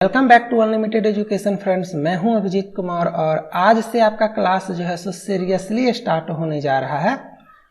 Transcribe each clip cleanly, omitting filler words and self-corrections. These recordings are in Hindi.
Welcome back to unlimited education friends. मैं हूं अभिजीत कुमार और आज से आपका क्लास जो है सो सीरियसली स्टार्ट होने जा रहा है,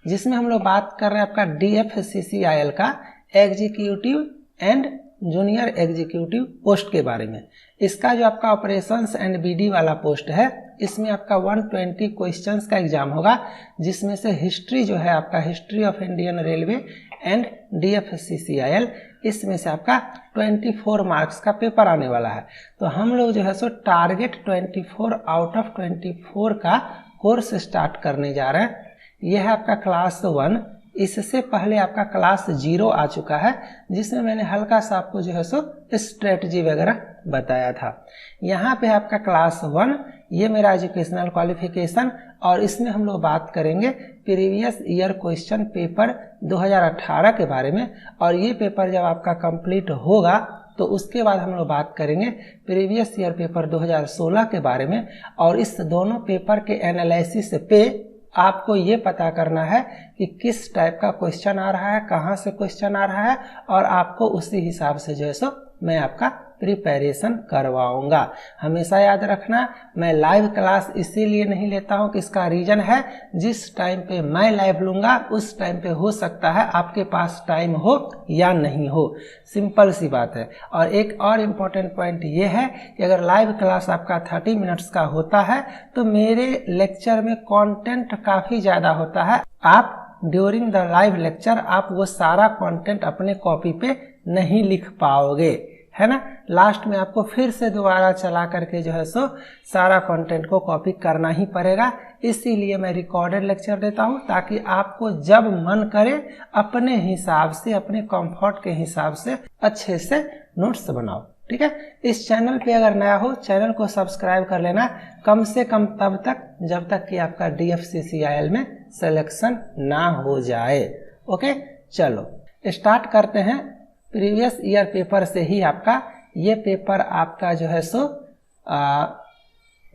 जिसमें हम लोग बात कर रहे हैं आपका DFCCIL का executive and junior executive post के बारे में। इसका जो आपका ऑपरेशंस एंड BD वाला पोस्ट है, इसमें आपका 120 क्वेश्चंस का एग्जाम होगा, जिसमें से हिस्ट्री जो है आपका history of Indian railway and DFCCIL, इसमें से आपका 24 मार्क्स का पेपर आने वाला है। तो हम लोग जो है सो टारगेट 24 आउट ऑफ 24 का कोर्स स्टार्ट करने जा रहे हैं। यह है आपका क्लास 1। इससे पहले आपका क्लास 0 आ चुका है, जिसमें मैंने हल्का सा आपको जो है सो स्ट्रेटजी वगैरह बताया था। यहाँ पे आपका क्लास 1, ये मेरा एजुकेशनल क्वालिफिकेशन, और इसमें हम लोग बात करेंगे प्रीवियस ईयर क्वेश्चन पेपर 2018 के बारे में। और ये पेपर जब आपका कंप्लीट होगा तो उसके बाद हम लोग बात करेंगे प्रीवियस ईयर पेपर 2016 के बारे में। और इस दोनों पेपर के एनालिसिस पे आपको ये पता करना है कि किस टाइप का क्वेश्चन आ रहा है, कहाँ से क्वेश्चन आ रहा है, और आपको उसी हिसाब से जो है सो मैं आपका प्रिपरेशन करवाऊंगा। हमेशा याद रखना, मैं लाइव क्लास इसीलिए नहीं लेता हूं कि इसका रीजन है, जिस टाइम पे मैं लाइव लूंगा उस टाइम पे हो सकता है आपके पास टाइम हो या नहीं हो, सिंपल सी बात है। और एक और इम्पोर्टेंट पॉइंट ये है कि अगर लाइव क्लास आपका 30 मिनट्स का होता है तो मेरे लेक्चर में कंटेंट काफ़ी ज़्यादा होता है। आप ड्यूरिंग द लाइव लेक्चर आप वो सारा कंटेंट अपने कॉपी पे नहीं लिख पाओगे, है ना। लास्ट में आपको फिर से दोबारा चला करके जो है सो सारा कंटेंट को कॉपी करना ही पड़ेगा। इसीलिए मैं रिकॉर्डेड लेक्चर देता हूं, ताकि आपको जब मन करे अपने हिसाब से, अपने कंफर्ट के हिसाब से अच्छे से नोट्स बनाओ, ठीक है। इस चैनल पे अगर नया हो, चैनल को सब्सक्राइब कर लेना, कम से कम तब तक जब तक कि आपका DFCCIL में सिलेक्शन ना हो जाए। ओके, चलो स्टार्ट करते हैं प्रीवियस ईयर पेपर से ही। आपका ये पेपर आपका जो है सो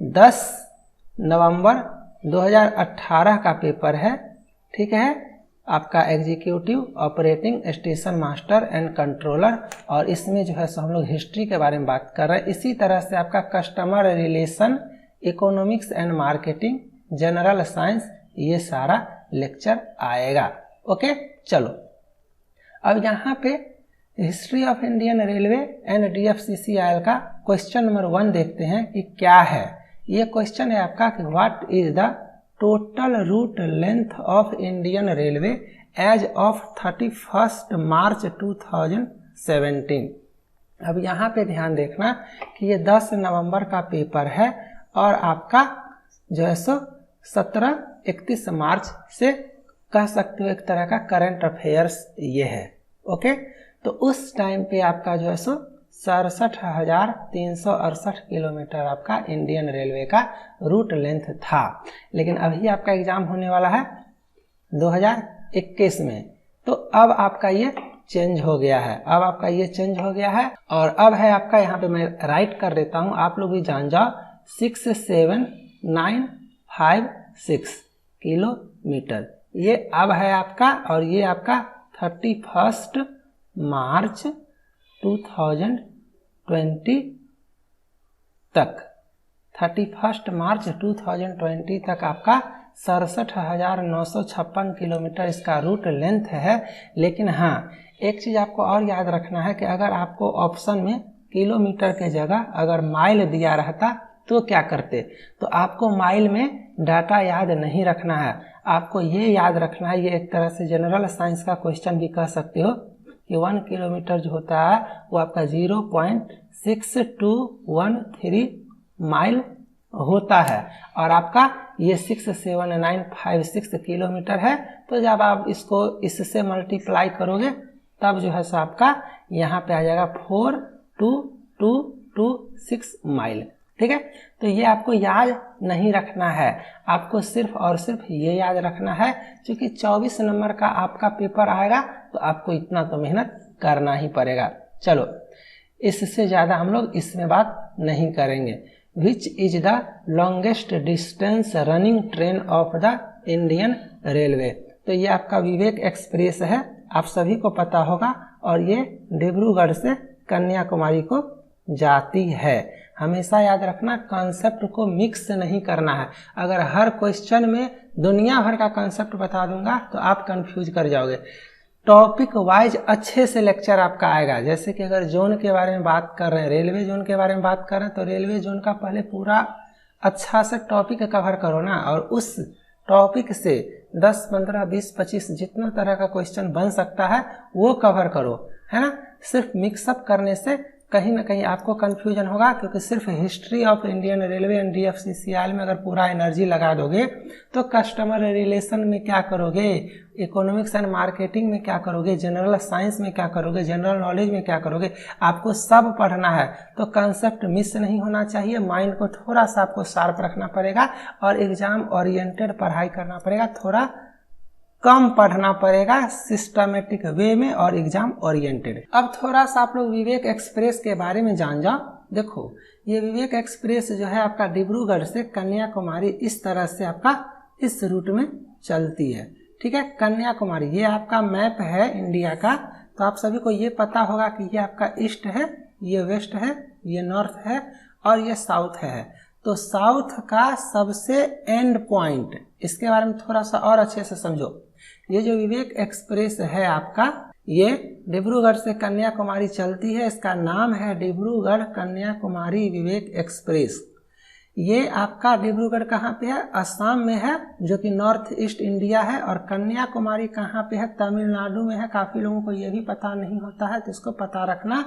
10 नवंबर 2018 का पेपर है, ठीक है। आपका executive operating station master and controller, और इसमें जो है सो हम लोग हिस्ट्री के बारे में बात कर रहे हैं। इसी तरह से आपका customer relation, economics and marketing, general science, ये सारा लेक्चर आएगा। ओके, चलो अब यहाँ पे history of Indian railway and DFCCIL का क्वेश्चन नंबर 1 देखते हैं कि क्या है। ये क्वेश्चन है आपका कि what is the total route length of Indian railway as of 31 March 2017। अब यहाँ पे ध्यान देखना कि ये 10 नवंबर का पेपर है और आपका जो है सो 31 मार्च से कह सकते हो एक तरह का करंट अफेयर्स ये है। ओके, तो उस टाइम पे आपका जो है सो 67,368 किलोमीटर आपका इंडियन रेलवे का रूट लेंथ था। लेकिन अभी आपका एग्जाम होने वाला है 2021 में, तो अब आपका ये चेंज हो गया है। अब आपका ये चेंज हो गया है और अब है आपका, यहाँ पे मैं राइट कर देता हूँ, आप लोग भी जान जाओ, 67956 किलोमीटर ये अब है आपका। और ये आपका 31 मार्च 2020 तक, 31 मार्च 2020 तक आपका 67,956 किलोमीटर इसका रूट लेंथ है। लेकिन हाँ, एक चीज़ आपको और याद रखना है कि अगर आपको ऑप्शन में किलोमीटर के जगह अगर माइल दिया रहता तो क्या करते, तो आपको माइल में डाटा याद नहीं रखना है, आपको ये याद रखना है, ये एक तरह से जनरल साइंस का क्वेश्चन भी कह सकते हो कि 1 किलोमीटर जो होता है वो आपका 0.6213 माइल होता है, और आपका ये 67956 किलोमीटर है। तो जब आप इसको इससे मल्टीप्लाई करोगे तब जो है सो आपका यहाँ पे आ जाएगा 42226 माइल, ठीक है। तो ये आपको याद नहीं रखना है, आपको सिर्फ और सिर्फ ये याद रखना है, क्योंकि 24 नंबर का आपका पेपर आएगा तो आपको इतना तो मेहनत करना ही पड़ेगा। चलो, इससे ज़्यादा हम लोग इसमें बात नहीं करेंगे। Which is the longest distance running train of the Indian railway, तो ये आपका विवेक एक्सप्रेस है, आप सभी को पता होगा, और ये डिब्रूगढ़ से कन्याकुमारी को जाती है। हमेशा याद रखना, कॉन्सेप्ट को मिक्स नहीं करना है। अगर हर क्वेश्चन में दुनिया भर का कॉन्सेप्ट बता दूंगा तो आप कंफ्यूज कर जाओगे। टॉपिक वाइज अच्छे से लेक्चर आपका आएगा। जैसे कि अगर जोन के बारे में बात कर रहे हैं, रेलवे जोन के बारे में बात कर रहे हैं, तो रेलवे जोन का पहले पूरा अच्छा से टॉपिक कवर करो ना, और उस टॉपिक से 10, 15, 20, 25 जितना तरह का क्वेश्चन बन सकता है वो कवर करो, है ना। सिर्फ मिक्सअप करने से कहीं ना कहीं आपको कंफ्यूजन होगा, क्योंकि सिर्फ history of Indian railway and DFCCIL में अगर पूरा एनर्जी लगा दोगे तो कस्टमर रिलेशन में क्या करोगे, इकोनॉमिक्स एंड मार्केटिंग में क्या करोगे, जनरल साइंस में क्या करोगे, जनरल नॉलेज में क्या करोगे, आपको सब पढ़ना है। तो कंसेप्ट मिस नहीं होना चाहिए, माइंड को थोड़ा सा आपको शार्प रखना पड़ेगा और एग्जाम ओरिएंटेड पढ़ाई करना पड़ेगा, थोड़ा कम पढ़ना पड़ेगा सिस्टमेटिक वे में और एग्जाम ओरिएंटेड। अब थोड़ा सा आप लोग विवेक एक्सप्रेस के बारे में जान जाओ। देखो, ये विवेक एक्सप्रेस जो है आपका डिब्रूगढ़ से कन्याकुमारी इस तरह से आपका इस रूट में चलती है, ठीक है। कन्याकुमारी ये आपका मैप है इंडिया का, तो आप सभी को ये पता होगा कि ये आपका ईस्ट है, ये वेस्ट है, ये नॉर्थ है और ये साउथ है। तो साउथ का सबसे एंड पॉइंट, इसके बारे में थोड़ा सा और अच्छे से समझो। ये जो विवेक एक्सप्रेस है आपका, ये डिब्रूगढ़ से कन्याकुमारी चलती है। इसका नाम है डिब्रूगढ़ कन्याकुमारी विवेक एक्सप्रेस। ये आपका डिब्रूगढ़ कहाँ पे है, असम में है, जो कि नॉर्थ ईस्ट इंडिया है। और कन्याकुमारी कहाँ पे है, तमिलनाडु में है। काफ़ी लोगों को ये भी पता नहीं होता है, तो इसको पता रखना।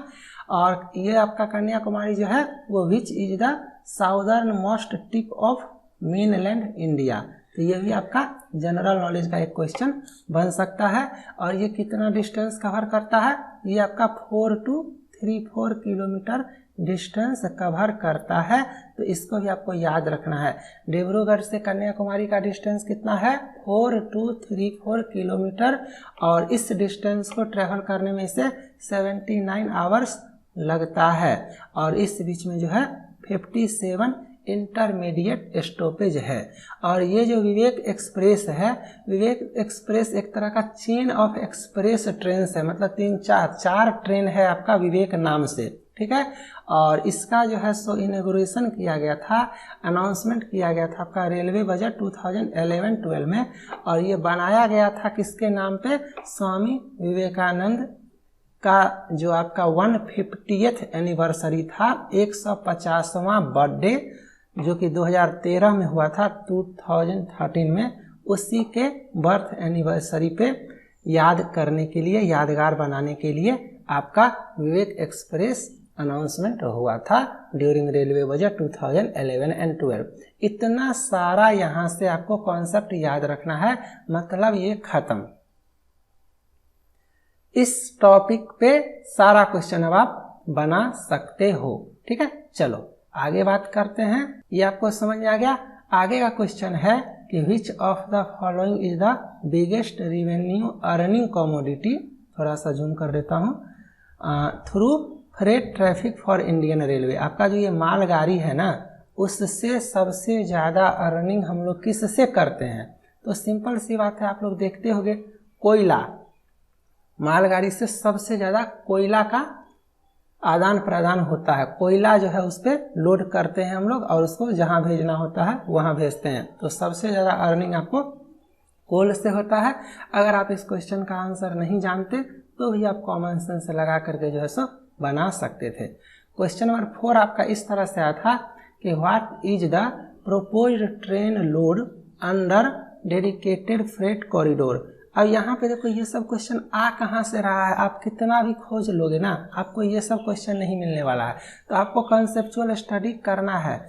और ये आपका कन्याकुमारी जो है वो which is the southern most tip of mainland India. तो ये भी आपका जनरल नॉलेज का एक क्वेश्चन बन सकता है। और ये कितना डिस्टेंस कवर करता है, ये आपका 4 to 34 किलोमीटर डिस्टेंस कवर करता है। तो इसको भी आपको याद रखना है। डिब्रूगढ़ से कन्याकुमारी का डिस्टेंस कितना है, 4 to 34 किलोमीटर। और इस डिस्टेंस को ट्रेवल करने में इसे 79 आवर्स लगता है। और इस बीच में जो है 57 इंटरमीडिएट स्टॉपेज है। और ये जो विवेक एक्सप्रेस है, विवेक एक्सप्रेस एक तरह का चेन ऑफ एक्सप्रेस ट्रेन है, मतलब 4 ट्रेन है आपका विवेक नाम से, ठीक है। और इसका जो है सो इनॉग्रेशन किया गया था, अनाउंसमेंट किया गया था आपका रेलवे बजट 2011-12 में। और ये बनाया गया था किसके नाम पे, स्वामी विवेकानंद का जो आपका 150th एनिवर्सरी था, 150वां बर्थडे, जो कि 2013 में हुआ था, 2013 में, उसी के बर्थ एनिवर्सरी पे याद करने के लिए, यादगार बनाने के लिए आपका विवेक एक्सप्रेस अनाउंसमेंट हुआ था ड्यूरिंग रेलवे बजट 2011 एंड 12। इतना सारा यहाँ से आपको कॉन्सेप्ट याद रखना है, मतलब ये खत्म। इस टॉपिक पे सारा क्वेश्चन अब आप बना सकते हो, ठीक है। चलो आगे बात करते हैं। ये आपको समझ में आ गया। आगे का क्वेश्चन है कि which of the following is the biggest revenue earning commodity, थोड़ा सा जूम कर देता हूँ, through freight traffic for Indian railway. आपका जो ये मालगाड़ी है ना, उससे सबसे ज़्यादा अर्निंग हम लोग किससे करते हैं? तो सिंपल सी बात है, आप लोग देखते होंगे कोयला, मालगाड़ी से सबसे ज़्यादा कोयला का आदान प्रदान होता है। कोयला जो है उस पर लोड करते हैं हम लोग और उसको जहाँ भेजना होता है वहाँ भेजते हैं। तो सबसे ज़्यादा अर्निंग आपको कोल से होता है। अगर आप इस क्वेश्चन का आंसर नहीं जानते तो भी आप कॉमन सेंस लगा करके जो है सो बना सकते थे। क्वेश्चन नंबर 4 आपका इस तरह से आया था कि what is the proposed train load under dedicated freight corridor. अब यहाँ पे देखो ये सब क्वेश्चन आ कहाँ से रहा है, आप कितना भी खोज लोगे ना आपको ये सब क्वेश्चन नहीं मिलने वाला है। तो आपको कंसेप्चुअल स्टडी करना है,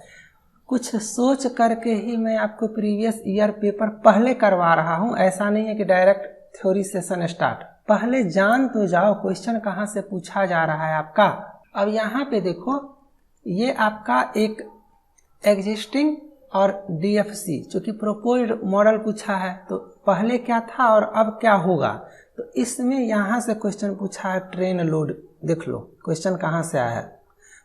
कुछ सोच करके ही मैं आपको प्रीवियस ईयर पेपर पहले करवा रहा हूँ। ऐसा नहीं है कि डायरेक्ट थ्योरी सेशन स्टार्ट, पहले जान तो जाओ क्वेश्चन कहाँ से पूछा जा रहा है आपका। अब यहाँ पे देखो ये आपका एक एग्जिस्टिंग और DFC जो कि प्रोपोज्ड मॉडल पूछा है, तो पहले क्या था और अब क्या होगा। तो इसमें यहाँ से क्वेश्चन पूछा है ट्रेन लोड। देख लो क्वेश्चन कहाँ से आया है।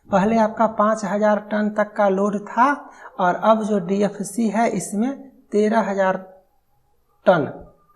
पहले आपका 5000 टन तक का लोड था और अब जो DFC है इसमें 13000 टन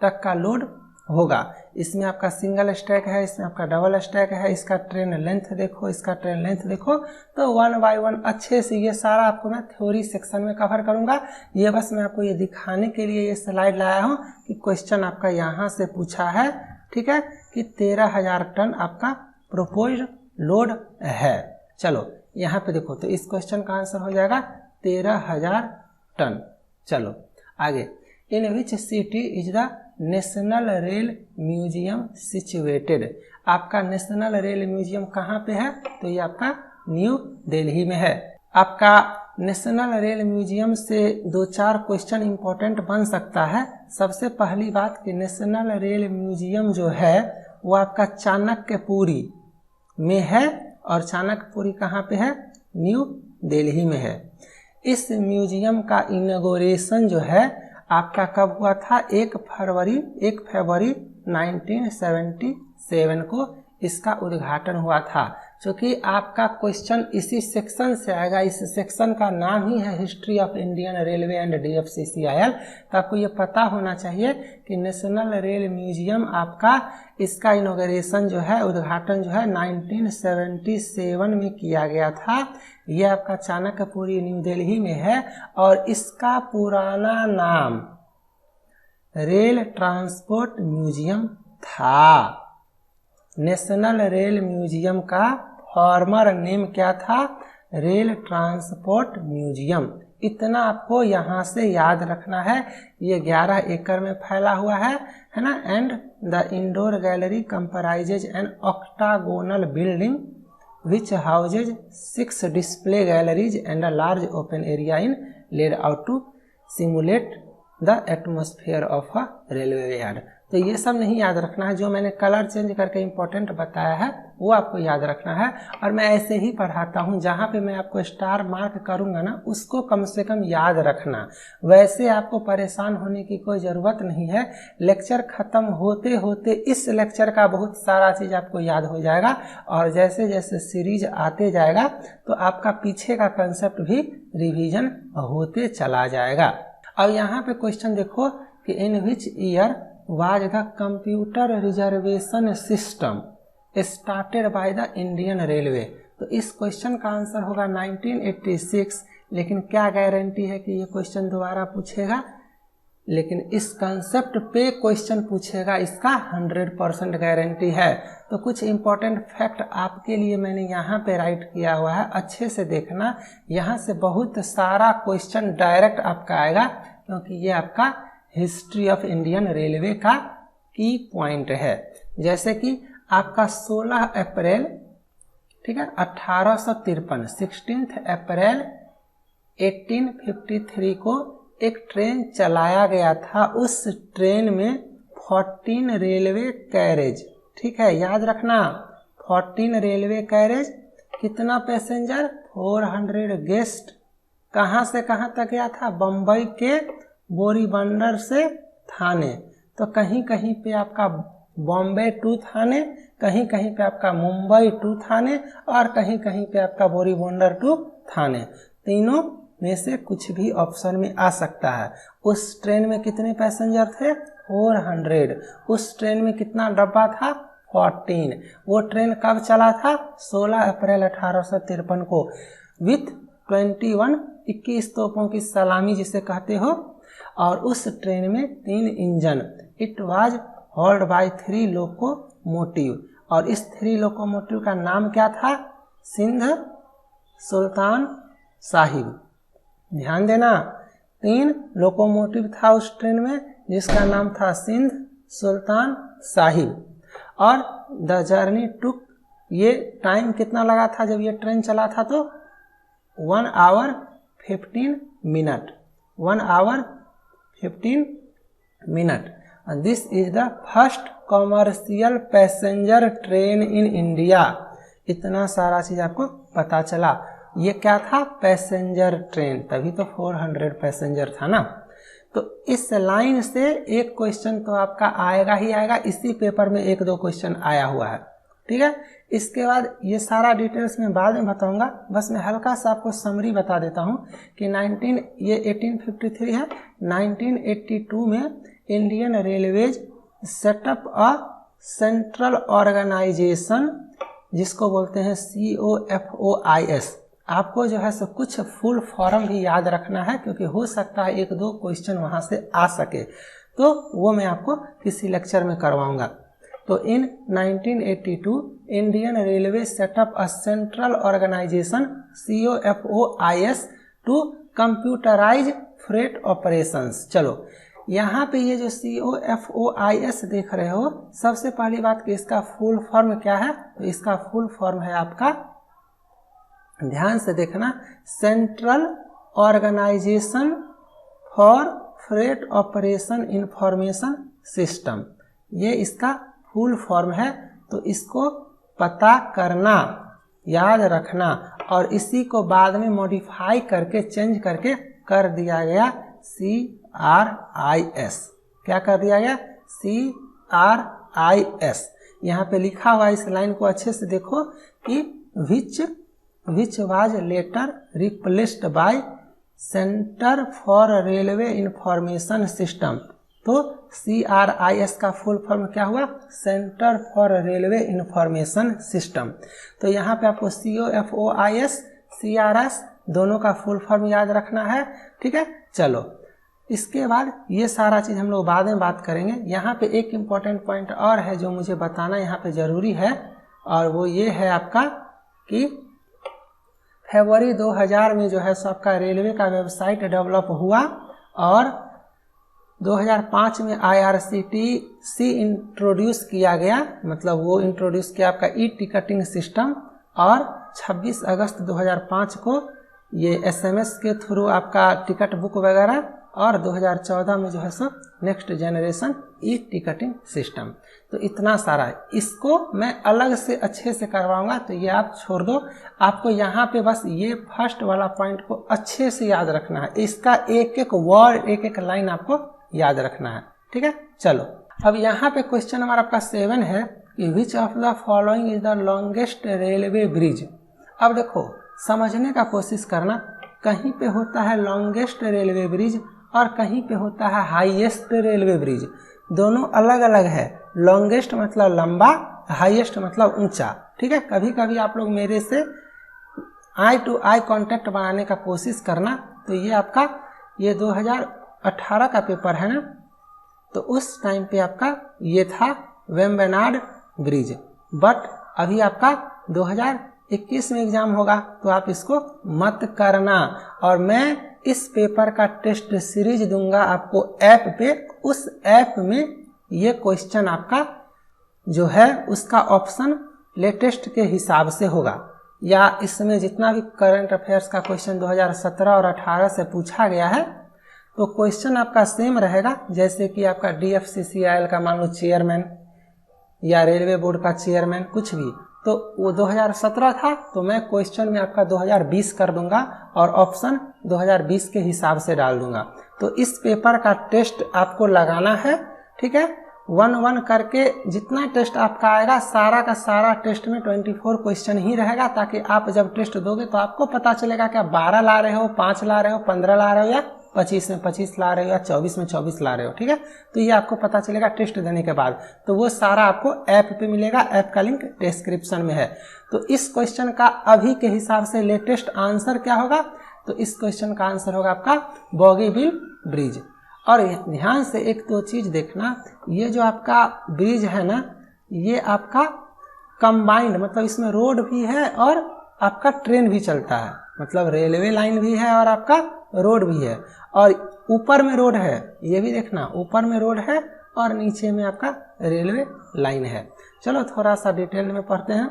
तक का लोड होगा। इसमें आपका सिंगल स्टैक है, इसमें आपका डबल स्टैक है, इसका ट्रेन लेंथ देखो, इसका ट्रेन लेंथ देखो। तो 1 बाय 1 अच्छे से ये सारा आपको मैं थ्योरी सेक्शन में कवर करूंगा। ये बस मैं आपको ये दिखाने के लिए ये स्लाइड लाया हूँ कि क्वेश्चन आपका यहाँ से पूछा है, ठीक है, कि 13,000 टन आपका प्रोपोज्ड लोड है। चलो यहाँ पे देखो, तो इस क्वेश्चन का आंसर हो जाएगा 13,000 टन। चलो आगे, in which city is the national rail museum situated. आपका नेशनल रेल म्यूजियम कहाँ पे है? तो ये आपका न्यू दिल्ली में है। आपका नेशनल रेल म्यूजियम से 2-4 क्वेश्चन इंपॉर्टेंट बन सकता है। सबसे पहली बात कि नेशनल रेल म्यूजियम जो है वो आपका चाणक्यपुरी में है, और चाणक्यपुरी कहाँ पे है? न्यू दिल्ली में है। इस म्यूजियम का इनॉग्रेशन जो है आपका कब हुआ था? 1 फरवरी 1977 को इसका उद्घाटन हुआ था। क्योंकि आपका क्वेश्चन इसी सेक्शन से आएगा, इस सेक्शन का नाम ही है history of Indian railway and DFCCIL। तो आपको ये पता होना चाहिए कि नेशनल रेल म्यूजियम आपका इसका इनॉग्रेशन जो है, उद्घाटन जो है 1977 में किया गया था। ये आपका चाणक्यपुरी न्यू दिल्ली में है, और इसका पुराना नाम रेल ट्रांसपोर्ट म्यूजियम था। नेशनल रेल म्यूजियम का फॉर्मर नेम क्या था? Rail transport museum. इतना आपको यहाँ से याद रखना है। ये 11 एकड़ में फैला हुआ है ना। And the indoor gallery comprises an octagonal building which houses 6 display galleries and a large open area in laid out to simulate the atmosphere of a railway yard। तो ये सब नहीं याद रखना है, जो मैंने कलर चेंज करके इम्पोर्टेंट बताया है वो आपको याद रखना है। और मैं ऐसे ही पढ़ाता हूँ, जहाँ पे मैं आपको स्टार मार्क करूँगा ना, उसको कम से कम याद रखना। वैसे आपको परेशान होने की कोई ज़रूरत नहीं है। लेक्चर ख़त्म होते होते इस लेक्चर का बहुत सारा चीज़ आपको याद हो जाएगा, और जैसे जैसे सीरीज आते जाएगा तो आपका पीछे का कंसेप्ट भी रिवीजन होते चला जाएगा। अब यहाँ पे क्वेश्चन देखो कि in which year was the computer reservation system started by the Indian Railway। तो इस क्वेश्चन का आंसर होगा 1986। लेकिन क्या गारंटी है कि ये क्वेश्चन दोबारा पूछेगा? लेकिन इस कंसेप्ट पे क्वेश्चन पूछेगा, इसका 100% गारंटी है। तो कुछ इंपॉर्टेंट फैक्ट आपके लिए मैंने यहाँ पे राइट किया हुआ है, अच्छे से देखना। यहाँ से बहुत सारा क्वेश्चन डायरेक्ट आपका आएगा, क्योंकि ये आपका हिस्ट्री ऑफ इंडियन रेलवे का की पॉइंट है। जैसे कि आपका 16 अप्रैल, ठीक है, 1853 16 अप्रैल 1853 को एक ट्रेन चलाया गया था। उस ट्रेन में 14 रेलवे कैरेज, ठीक है, याद रखना 14 रेलवे कैरेज। कितना पैसेंजर? 400 गेस्ट। कहाँ से कहाँ तक गया था? बम्बई के बोरीबंदर से थाने। तो कहीं कहीं पे आपका बॉम्बे टू थाने, कहीं कहीं पे आपका मुंबई टू थाने, और कहीं कहीं पे आपका बोरीबंदर टू थाने। तीनों में से कुछ भी ऑप्शन में आ सकता है। उस ट्रेन में कितने पैसेंजर थे? 400। उस ट्रेन में कितना डब्बा था? 14। वो ट्रेन कब चला था? 16 अप्रैल 1853 को, विथ 21 तोपों की सलामी जिसे कहते हो। और उस ट्रेन में 3 engine. It was hauled by 3 locomotive, और इस 3 लोकोमोटिव का नाम क्या था? सिंध, सुल्तान, साहिब। ध्यान देना, 3 लोकोमोटिव था उस ट्रेन में, जिसका नाम था सिंध, सुल्तान, साहिब। और द जर्नी टुक, ये टाइम कितना लगा था जब ये ट्रेन चला था? तो 1 hour 15 minute. 1 hour 15 minute. This is the first commercial passenger train in India. इतना सारा चीज आपको पता चला। ये क्या था? पैसेंजर ट्रेन, तभी तो 400 पैसेंजर था ना। तो इस लाइन से एक क्वेश्चन तो आपका आएगा ही आएगा। इसी पेपर में 1-2 क्वेश्चन आया हुआ है, ठीक है। इसके बाद ये सारा डिटेल्स मैं बाद में बताऊंगा। बस मैं हल्का सा आपको समरी बता देता हूँ कि 1853 है। 1982 में Indian railways set up a central organisation, जिसको बोलते हैं COFOIS। आपको जो है सो कुछ फुल फॉर्म भी याद रखना है, क्योंकि हो सकता है 1-2 क्वेश्चन वहाँ से आ सके, तो वो मैं आपको किसी लेक्चर में करवाऊंगा। तो in 1982 Indian railway set up a central organisation COFOIS to computerise freight operations. चलो यहाँ पे ये जो COFOIS देख रहे हो, सबसे पहली बात कि इसका फुल फॉर्म क्या है, तो इसका फुल फॉर्म है आपका, ध्यान से देखना, central organisation for freight operation information system. ये इसका फुल फॉर्म है, तो इसको पता करना, याद रखना, और इसी को बाद में मॉडिफाई करके चेंज करके कर दिया गया CRIS। क्या कर दिया गया? CRIS। यहाँ पे लिखा हुआ, इस लाइन को अच्छे से देखो कि which was later replaced by centre for railway information system. तो CRIS का फुल फॉर्म क्या हुआ? Centre for railway information system. तो यहाँ पे आपको COFOIS, CRIS दोनों का फुल फॉर्म याद रखना है, ठीक है। चलो इसके बाद ये सारा चीज़ हम लोग बाद में बात करेंगे। यहाँ पे एक इम्पॉर्टेंट पॉइंट और है जो मुझे बताना यहाँ पे ज़रूरी है, और वो ये है आपका कि फरवरी 2000 में जो है सो आपका रेलवे का वेबसाइट डेवलप हुआ, और 2005 में IRCTC इंट्रोड्यूस किया गया, मतलब वो इंट्रोड्यूस किया आपका टिकटिंग सिस्टम, और 26 अगस्त 2005 को ये SMS के थ्रू आपका टिकट बुक वगैरह, और 2014 में जो है so next generation ticketing system. तो इतना सारा है, इसको मैं अलग से अच्छे से करवाऊंगा, तो ये आप छोड़ दो। आपको यहाँ पे बस ये फर्स्ट वाला पॉइंट को अच्छे से याद रखना है, इसका एक एक वर्ड, एक एक लाइन आपको याद रखना है, ठीक है। चलो अब यहाँ पे क्वेश्चन नंबर आपका 7 है कि which of the following is the longest railway bridge. अब देखो समझने का कोशिश करना, कहीं पे होता है लॉन्गेस्ट रेलवे ब्रिज और कहीं पे होता है हाईएस्ट रेलवे ब्रिज, दोनों अलग अलग है। लॉन्गेस्ट मतलब लंबा, हाईएस्ट मतलब ऊंचा, ठीक है। कभी कभी आप लोग मेरे से आई टू आई कांटेक्ट बनाने का कोशिश करना। तो ये आपका ये 2018 का पेपर है ना, तो उस टाइम पे आपका ये था वेम्बनाड ब्रिज, बट अभी आपका 2021 में एग्जाम होगा, तो आप इसको मत करना। और मैं इस पेपर का टेस्ट सीरीज दूंगा आपको ऐप पे, उस ऐप में ये क्वेश्चन आपका जो है उसका ऑप्शन लेटेस्ट के हिसाब से होगा, या इसमें जितना भी करंट अफेयर्स का क्वेश्चन 2017 और 18 से पूछा गया है, तो क्वेश्चन आपका सेम रहेगा। जैसे कि आपका DFCCIL का मान लो चेयरमैन, या रेलवे बोर्ड का चेयरमैन, कुछ भी, तो वो 2017 था, तो मैं क्वेश्चन में आपका 2020 कर दूंगा और ऑप्शन 2020 के हिसाब से डाल दूंगा। तो इस पेपर का टेस्ट आपको लगाना है, ठीक है। 1-1 करके जितना टेस्ट आपका आएगा, सारा का सारा टेस्ट में 24 क्वेश्चन ही रहेगा, ताकि आप जब टेस्ट दोगे तो आपको पता चलेगा कि आप 12 ला रहे हो, 5 ला रहे हो, 15 ला रहे हो, या 25 में 25 ला रहे हो, या 24 में 24 ला रहे हो, ठीक है। तो ये आपको पता चलेगा टेस्ट देने के बाद। तो वो सारा आपको ऐप पे मिलेगा, ऐप का लिंक डिस्क्रिप्शन में है। तो इस क्वेश्चन का अभी के हिसाब से लेटेस्ट आंसर क्या होगा? तो इस क्वेश्चन का आंसर होगा आपका बोगीबिल ब्रिज। और ध्यान से एक दो चीज देखना, ये जो आपका ब्रिज है ना, ये आपका कंबाइंड, मतलब इसमें रोड भी है और आपका ट्रेन भी चलता है, मतलब रेलवे लाइन भी है और आपका रोड भी है, और ऊपर में रोड है, ये भी देखना, ऊपर में रोड है और नीचे में आपका रेलवे लाइन है। चलो थोड़ा सा डिटेल में पढ़ते हैं।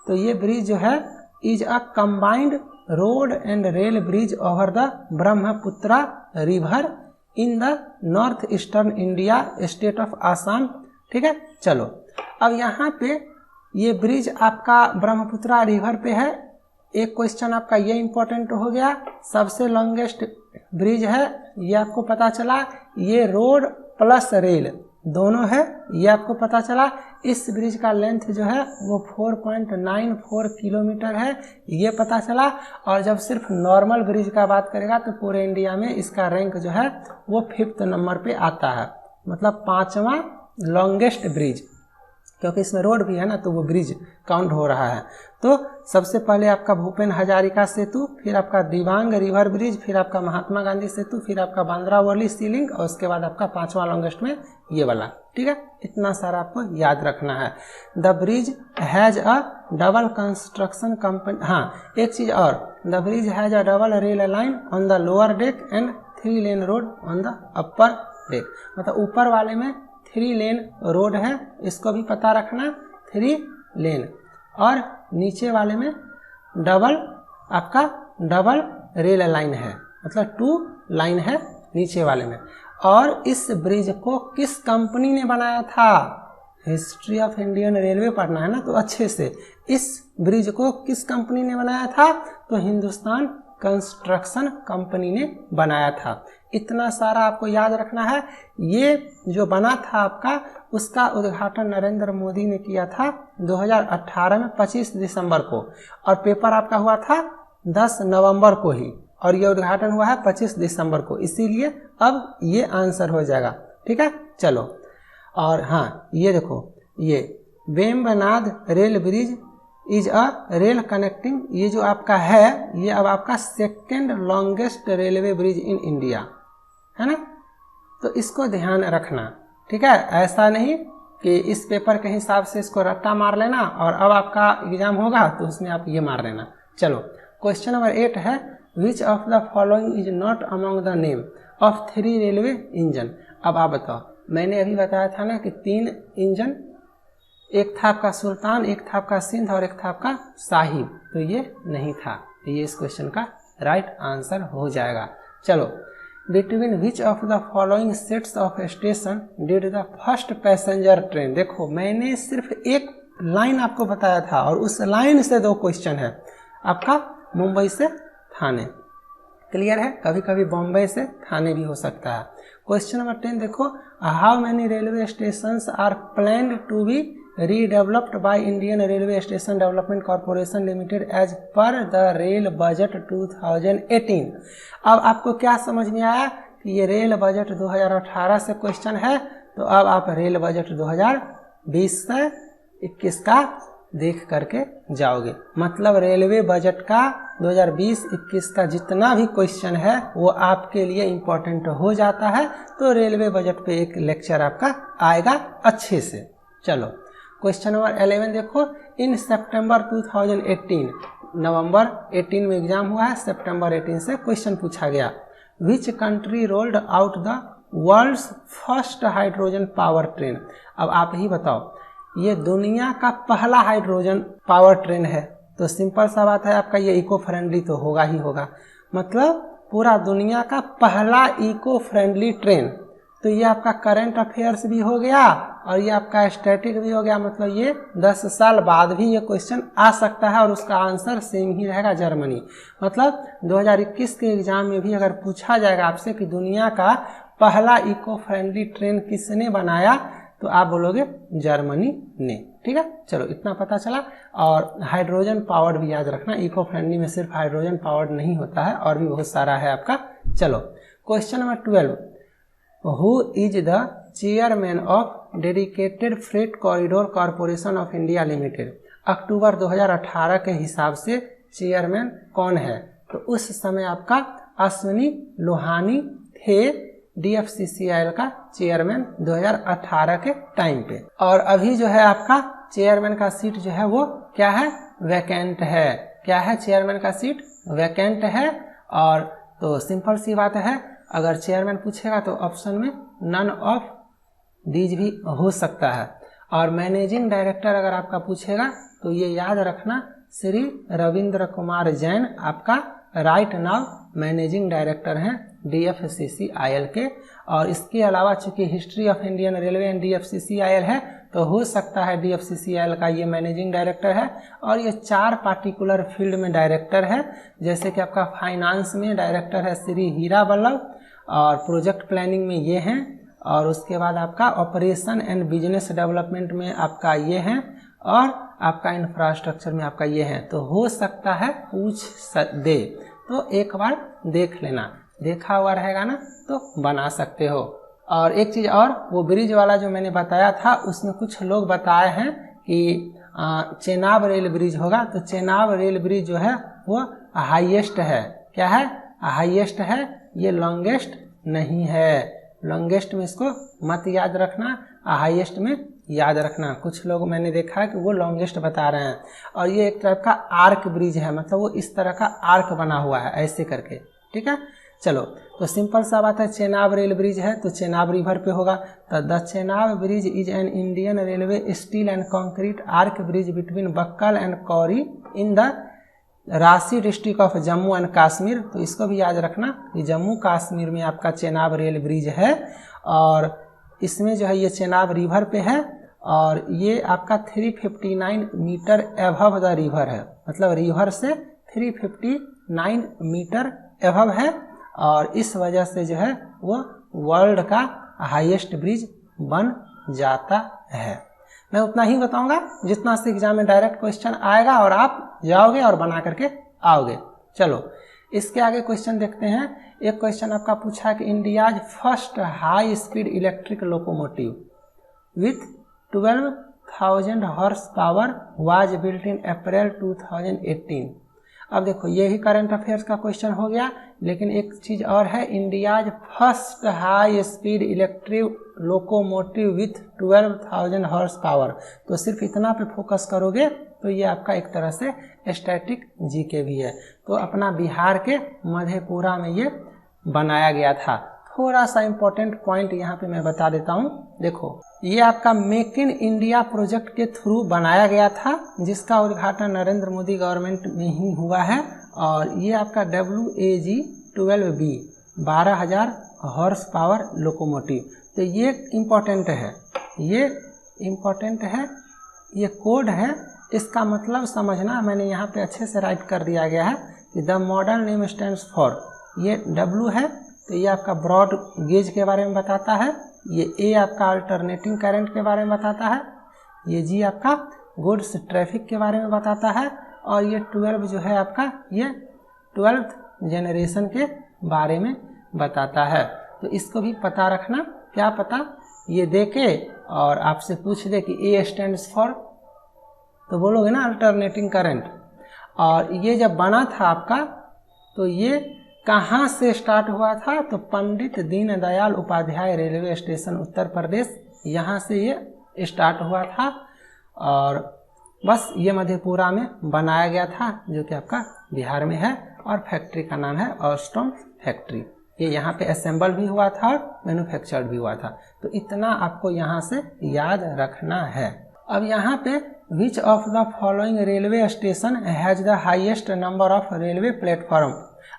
तो ये ब्रिज जो है is a combined road and rail bridge over the Brahmaputra river in the north eastern India state of Assam, ठीक है। चलो अब यहाँ पे ये ब्रिज आपका ब्रह्मपुत्रा रिवर पे है। एक क्वेश्चन आपका ये इंपॉर्टेंट हो गया, सबसे लॉन्गेस्ट ब्रिज है, ये आपको पता चला। ये रोड प्लस रेल दोनों है, ये आपको पता चला। इस ब्रिज का लेंथ जो है वो 4.94 किलोमीटर है, ये पता चला। और जब सिर्फ नॉर्मल ब्रिज का बात करेगा तो पूरे इंडिया में इसका रैंक जो है वो 5th नंबर पे आता है, मतलब 5वां लॉन्गेस्ट ब्रिज, क्योंकि इसमें रोड भी है ना तो वो ब्रिज काउंट हो रहा है। तो सबसे पहले आपका भूपेन हजारिका सेतु, फिर आपका दिबांग रिवर ब्रिज, फिर आपका महात्मा गांधी सेतु, फिर आपका बांद्रावली सी लिंक और उसके बाद आपका 5वां लॉन्गेस्ट में ये वाला। ठीक है, इतना सारा आपको याद रखना है। The bridge has a double construction company, हाँ एक चीज और, the bridge has a double rail line on the lower deck and 3 lane road on the upper deck. मतलब ऊपर वाले में 3 लेन रोड है, इसको भी पता रखना, 3 लेन, और नीचे वाले में डबल रेल लाइन है, मतलब 2 लाइन है नीचे वाले में। और इस ब्रिज को किस कंपनी ने बनाया था? हिस्ट्री ऑफ इंडियन रेलवे पढ़ना है ना तो अच्छे से। इस ब्रिज को किस कंपनी ने बनाया था? तो हिंदुस्तान कंस्ट्रक्शन कंपनी ने बनाया था। इतना सारा आपको याद रखना है। ये जो बना था आपका, उसका उद्घाटन नरेंद्र मोदी ने किया था 2018 में 25 दिसंबर को, और पेपर आपका हुआ था 10 नवंबर को ही, और ये उद्घाटन हुआ है 25 दिसंबर को, इसीलिए अब ये आंसर हो जाएगा। ठीक है, चलो। और हाँ ये देखो, ये Vembanad rail bridge is a rail connecting, ये जो आपका है ये अब आपका 2nd longest railway bridge in India है ना, तो इसको ध्यान रखना। ठीक है, ऐसा नहीं कि इस पेपर के हिसाब से इसको रट्टा मार लेना और अब आपका एग्जाम होगा तो उसमें आप ये मार लेना। चलो, क्वेश्चन नंबर 8 है, which of the following is not among the name of 3 railway engine. अब आप बताओ, मैंने अभी बताया था ना कि 3 इंजन, एक था आपका सुल्तान, एक था आपका सिंध और एक था आपका साहिब, तो ये नहीं था, तो ये इस क्वेश्चन का राइट आंसर हो जाएगा। चलो, between which of the following sets of station did the first passenger train. देखो, मैंने सिर्फ एक लाइन आपको बताया था और उस लाइन से 2 क्वेश्चन है आपका, मुंबई से थाने। क्लियर है, कभी कभी बॉम्बे से थाने भी हो सकता है। क्वेश्चन नंबर 10 देखो, how many railway stations are planned to be redeveloped by Indian Railway Station Development Corporation Limited as per the rail budget 2018। अब आपको क्या समझ में आया कि ये रेल बजट 2018 से क्वेश्चन है, तो अब आप रेल बजट 2020 से 21 का देख करके जाओगे। मतलब रेलवे बजट का 2020-21 का जितना भी क्वेश्चन है वो आपके लिए इम्पोर्टेंट हो जाता है, तो रेलवे बजट पे एक लेक्चर आपका आएगा अच्छे से। चलो, क्वेश्चन नंबर 11 देखो, इन सितंबर 2018, नवंबर 18 में एग्जाम हुआ है, सितंबर 18 से क्वेश्चन पूछा गया, which country rolled out the world's first hydrogen power train. अब आप ही बताओ, ये दुनिया का पहला हाइड्रोजन पावर ट्रेन है, तो सिंपल सा बात है आपका, ये इको फ्रेंडली तो होगा ही होगा। मतलब पूरा दुनिया का पहला इको फ्रेंडली ट्रेन, तो ये आपका करंट अफेयर्स भी हो गया और ये आपका स्टैटिक भी हो गया। मतलब ये 10 साल बाद भी ये क्वेश्चन आ सकता है और उसका आंसर सेम ही रहेगा, जर्मनी। मतलब 2021 के एग्जाम में भी अगर पूछा जाएगा आपसे कि दुनिया का पहला इको फ्रेंडली ट्रेन किसने बनाया, तो आप बोलोगे जर्मनी ने। ठीक है, चलो इतना पता चला। और हाइड्रोजन पावर्ड भी याद रखना, इको फ्रेंडली में सिर्फ हाइड्रोजन पावर्ड नहीं होता है, और भी बहुत सारा है आपका। चलो, question number 12, Who is the chairman of Dedicated Freight Corridor Corporation of India Limited? अक्टूबर 2018 के हिसाब से चेयरमैन कौन है? तो उस समय आपका अश्विनी लोहानी थे DFCCIL का चेयरमैन 2018 के टाइम पे। और अभी जो है आपका चेयरमैन का सीट जो है वो क्या है? वैकेंट है। क्या है? चेयरमैन का सीट वैकेंट है। और तो सिंपल सी बात है, अगर चेयरमैन पूछेगा तो ऑप्शन में नन ऑफ दीज भी हो सकता है। और मैनेजिंग डायरेक्टर अगर आपका पूछेगा तो ये याद रखना, श्री रविंद्र कुमार जैन आपका राइट नाउ मैनेजिंग डायरेक्टर हैं DFCCIL के। और इसके अलावा चूंकि history of Indian railway and DFCCIL है, तो हो सकता है DFCCIL का ये मैनेजिंग डायरेक्टर है। और ये 4 पार्टिकुलर फील्ड में डायरेक्टर है, जैसे कि आपका फाइनेंस में डायरेक्टर है श्री हीरा वल्लभ, और प्रोजेक्ट प्लानिंग में ये हैं, और उसके बाद आपका ऑपरेशन एंड बिजनेस डेवलपमेंट में आपका ये हैं, और आपका इंफ्रास्ट्रक्चर में आपका ये है। तो हो सकता है पूछ दे, तो एक बार देख लेना, देखा हुआ रहेगा ना तो बना सकते हो। और एक चीज़ और, वो ब्रिज वाला जो मैंने बताया था उसमें कुछ लोग बताए हैं कि चेनाब रेल ब्रिज होगा, तो चेनाब रेल ब्रिज जो है वो हाईएस्ट है। क्या है? हाईएस्ट है, ये लॉन्गेस्ट नहीं है। लॉन्गेस्ट में इसको मत याद रखना, हाईएस्ट में याद रखना। कुछ लोग मैंने देखा है कि वो लॉन्गेस्ट बता रहे हैं। और ये एक टाइप का आर्क ब्रिज है, मतलब वो इस तरह का आर्क बना हुआ है ऐसे करके। ठीक है, चलो तो सिंपल सा बात है, चेनाब रेल ब्रिज है तो चेनाब रिवर पे होगा। तो the Chenab bridge is an Indian railway steel and concrete arch bridge between Bakkal and Kauri in the Ranchi district of Jammu and Kashmir. तो इसको भी याद रखना कि जम्मू कश्मीर में आपका चेनाब रेल ब्रिज है और इसमें जो है ये चेनाब रिवर पे है और ये आपका 359 मीटर एबव द रिवर है, मतलब रिवर से 359 मीटर एबव है और इस वजह से जो है वो वर्ल्ड का हाईएस्ट ब्रिज बन जाता है। मैं उतना ही बताऊंगा जितना से एग्जाम में डायरेक्ट क्वेश्चन आएगा और आप जाओगे और बना करके आओगे। चलो इसके आगे क्वेश्चन देखते हैं। एक क्वेश्चन आपका पूछा कि India's first high speed electric locomotive with 12,000 horse power was built in April 2018। अब देखो ये ही करंट अफेयर्स का क्वेश्चन हो गया, लेकिन एक चीज और है, India's first high speed electric locomotive with 12,000 horse power. तो सिर्फ इतना पे फोकस करोगे तो ये आपका एक तरह से स्टैटिक जीके भी है। तो अपना बिहार के मधेपुरा में ये बनाया गया था। थोड़ा सा इंपॉर्टेंट पॉइंट यहाँ पे मैं बता देता हूँ। देखो ये आपका मेक इन इंडिया प्रोजेक्ट के थ्रू बनाया गया था, जिसका उद्घाटन नरेंद्र मोदी गवर्नमेंट में ही हुआ है। और ये आपका WAG-12B 12,000 हॉर्स पावर लोकोमोटिव। तो ये इम्पोर्टेंट है, ये इम्पोर्टेंट है, ये कोड है। इसका मतलब समझना, मैंने यहाँ पे अच्छे से राइट कर दिया गया है कि the model name stands for, ये W है तो ये आपका ब्रॉड गेज के बारे में बताता है, ये A आपका अल्टरनेटिंग करंट के बारे में बताता है, ये G आपका गुड्स ट्रैफिक के बारे में बताता है और ये 12 जो है आपका ये 12th जनरेशन के बारे में बताता है। तो इसको भी पता रखना। क्या पता ये देके और आपसे पूछ दे कि A स्टैंड्स फॉर, तो बोलोगे ना अल्टरनेटिंग करंट। और ये जब बना था आपका तो ये कहाँ से स्टार्ट हुआ था? तो पंडित दीनदयाल उपाध्याय रेलवे स्टेशन उत्तर प्रदेश, यहाँ से ये स्टार्ट हुआ था और बस ये मधेपुरा में बनाया गया था, जो कि आपका बिहार में है। और फैक्ट्री का नाम है ऑस्टोम फैक्ट्री। ये यहाँ पे असेंबल भी हुआ था और मैन्युफैक्चर्ड भी हुआ था। तो इतना आपको यहाँ से याद रखना है। अब यहाँ पे which of the following railway station has the highest number of railway platform.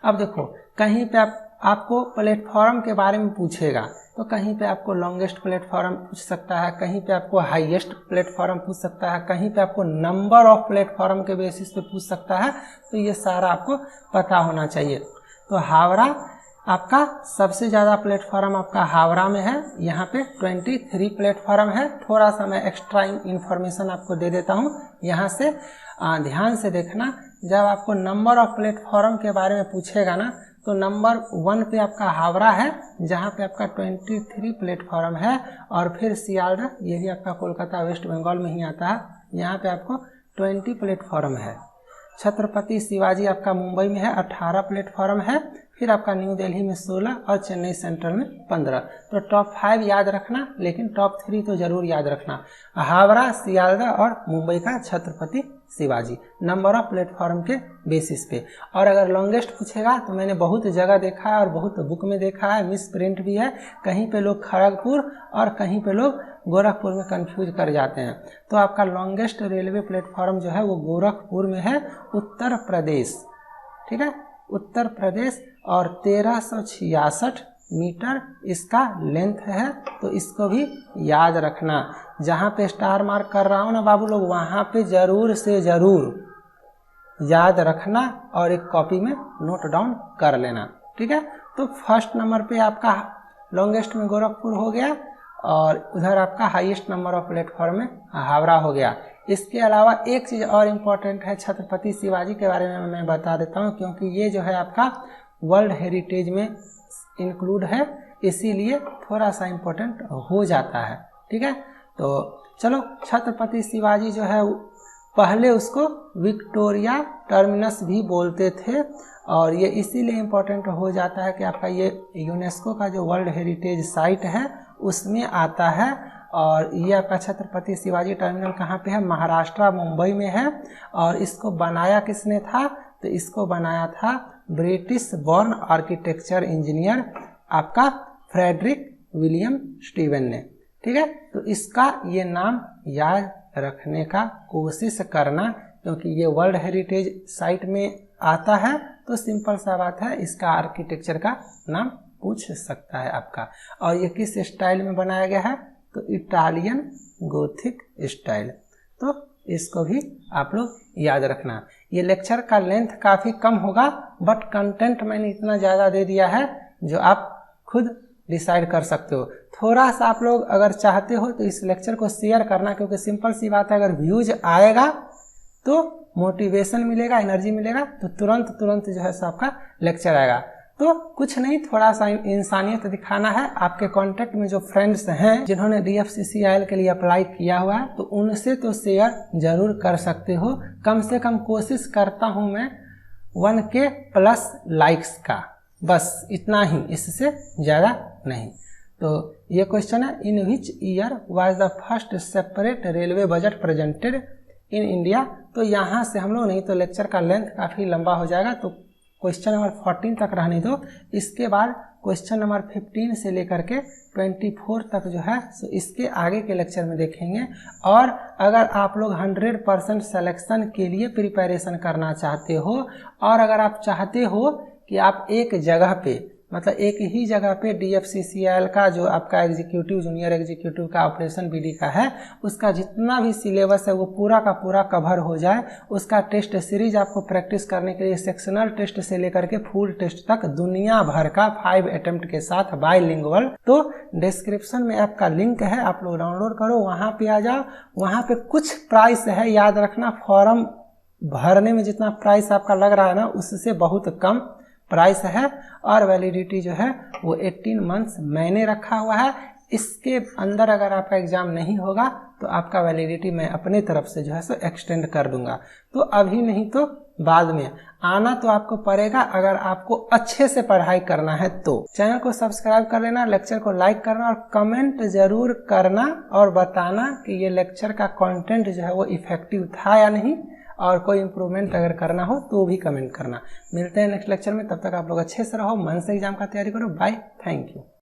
अब देखो कहीं पे आपको प्लेटफॉर्म के बारे में पूछेगा तो कहीं पे आपको लॉन्गेस्ट प्लेटफॉर्म पूछ सकता है, कहीं पे आपको हाईएस्ट प्लेटफॉर्म पूछ सकता है, कहीं पे आपको नंबर ऑफ प्लेटफॉर्म के बेसिस पे पूछ सकता है। तो ये सारा आपको पता होना चाहिए। तो हावड़ा आपका सबसे ज़्यादा प्लेटफॉर्म आपका हावड़ा में है, यहाँ पे 23 प्लेटफॉर्म है। थोड़ा सा मैं एक्स्ट्रा इन्फॉर्मेशन आपको दे देता हूँ यहाँ से, ध्यान से देखना। जब आपको नंबर ऑफ प्लेटफॉर्म के बारे में पूछेगा ना तो नंबर 1 पे आपका हावड़ा है, जहाँ पे आपका 23 प्लेटफॉर्म है। और फिर सियालदह, ये भी आपका कोलकाता वेस्ट बंगाल में ही आता है, यहाँ पे आपको 20 प्लेटफॉर्म है। छत्रपति शिवाजी आपका मुंबई में है, 18 प्लेटफॉर्म है। फिर आपका न्यू दिल्ली में 16 और चेन्नई सेंट्रल में 15। तो टॉप 5 याद रखना, लेकिन टॉप 3 तो जरूर याद रखना, हावड़ा, सियालदह और मुंबई का Chhatrapati Shivaji, number of platform के बेसिस पे। और अगर लॉन्गेस्ट पूछेगा तो मैंने बहुत जगह देखा है और बहुत बुक में देखा है, मिस प्रिंट भी है, कहीं पे लोग खड़गपुर और कहीं पे लोग गोरखपुर में कंफ्यूज कर जाते हैं। तो आपका लॉन्गेस्ट रेलवे प्लेटफॉर्म जो है वो गोरखपुर में है, उत्तर प्रदेश। ठीक है, उत्तर प्रदेश। और 1366 मीटर इसका लेंथ है, तो इसको भी याद रखना। जहाँ पे स्टार मार्क कर रहा हूँ ना बाबू लोग, वहाँ पे जरूर से जरूर याद रखना और एक कॉपी में नोट डाउन कर लेना। ठीक है, तो फर्स्ट नंबर पे आपका लॉन्गेस्ट में गोरखपुर हो गया और उधर आपका हाईएस्ट नंबर ऑफ प्लेटफॉर्म में हावड़ा हो गया। इसके अलावा एक चीज़ और इम्पोर्टेंट है, छत्रपति शिवाजी के बारे में मैं बता देता हूँ, क्योंकि ये जो है आपका वर्ल्ड हेरिटेज में इंक्लूड है। इसीलिए थोड़ा सा इम्पोर्टेंट हो जाता है। ठीक है, तो चलो छत्रपति शिवाजी जो है पहले उसको विक्टोरिया टर्मिनस भी बोलते थे और ये इसीलिए इम्पोर्टेंट हो जाता है कि आपका ये यूनेस्को का जो वर्ल्ड हेरिटेज साइट है उसमें आता है। और ये आपका छत्रपति शिवाजी टर्मिनल कहाँ पे है? महाराष्ट्र मुंबई में है। और इसको बनाया किसने था? तो इसको बनाया था ब्रिटिश बॉर्न आर्किटेक्चर इंजीनियर आपका फ्रेडरिक विलियम स्टीवन ने। ठीक है, तो इसका ये नाम याद रखने का कोशिश करना, क्योंकि ये वर्ल्ड हेरिटेज साइट में आता है तो सिंपल सा बात है इसका आर्किटेक्चर का नाम पूछ सकता है आपका। और ये किस स्टाइल में बनाया गया है? तो इटालियन गोथिक स्टाइल। तो इसको भी आप लोग याद रखना। ये लेक्चर का लेंथ काफ़ी कम होगा बट कंटेंट मैंने इतना ज़्यादा दे दिया है जो आप खुद डिसाइड कर सकते हो। थोड़ा सा आप लोग अगर चाहते हो तो इस लेक्चर को शेयर करना, क्योंकि सिंपल सी बात है, अगर व्यूज आएगा तो मोटिवेशन मिलेगा, एनर्जी मिलेगा, तो तुरंत जो है सो आपका लेक्चर आएगा। तो कुछ नहीं, थोड़ा सा इंसानियत दिखाना है। आपके कांटेक्ट में जो फ्रेंड्स हैं जिन्होंने DFCCIL के लिए अप्लाई किया हुआ है तो उनसे तो शेयर जरूर कर सकते हो। कम से कम कोशिश करता हूं मैं 1K प्लस लाइक्स का, बस इतना ही, इससे ज़्यादा नहीं। तो ये क्वेश्चन है, in which year was the first separate railway budget presented in India. तो यहाँ से हम लोग, नहीं तो लेक्चर का लेंथ काफ़ी लंबा हो जाएगा, तो क्वेश्चन नंबर 14 तक रहने दो। इसके बाद क्वेश्चन नंबर 15 से लेकर के 24 तक जो है सो इसके आगे के लेक्चर में देखेंगे। और अगर आप लोग 100% सिलेक्शन के लिए प्रिपरेशन करना चाहते हो और अगर आप चाहते हो कि आप एक जगह पे, मतलब एक ही जगह पे DFCCIL का जो आपका एग्जीक्यूटिव, जूनियर एग्जीक्यूटिव का, ऑपरेशन BD का है, उसका जितना भी सिलेबस है वो पूरा का पूरा कवर हो जाए, उसका टेस्ट सीरीज आपको प्रैक्टिस करने के लिए सेक्शनल टेस्ट से लेकर के फुल टेस्ट तक दुनिया भर का 5 अटेम्प्ट के साथ बाइलिंगुअल, तो डिस्क्रिप्शन में आपका लिंक है, आप लोग डाउनलोड करो, वहाँ पे आ जाओ। वहाँ पे कुछ प्राइस है, याद रखना, फॉर्म भरने में जितना प्राइस आपका लग रहा है ना उससे बहुत कम प्राइस है। और वैलिडिटी जो है वो 18 मंथ्स मैंने रखा हुआ है। इसके अंदर अगर आपका एग्जाम नहीं होगा तो आपका वैलिडिटी मैं अपने तरफ से जो है सो एक्सटेंड कर दूंगा। तो अभी नहीं तो बाद में आना तो आपको पड़ेगा अगर आपको अच्छे से पढ़ाई करना है। तो चैनल को सब्सक्राइब कर लेना, लेक्चर को लाइक करना और कमेंट जरूर करना और बताना कि ये लेक्चर का कंटेंट जो है वो इफेक्टिव था या नहीं, और कोई इम्प्रूवमेंट अगर करना हो तो भी कमेंट करना। मिलते हैं नेक्स्ट लेक्चर में, तब तक आप लोग अच्छे से रहो, मन से एग्जाम का तैयारी करो। Bye, thank you.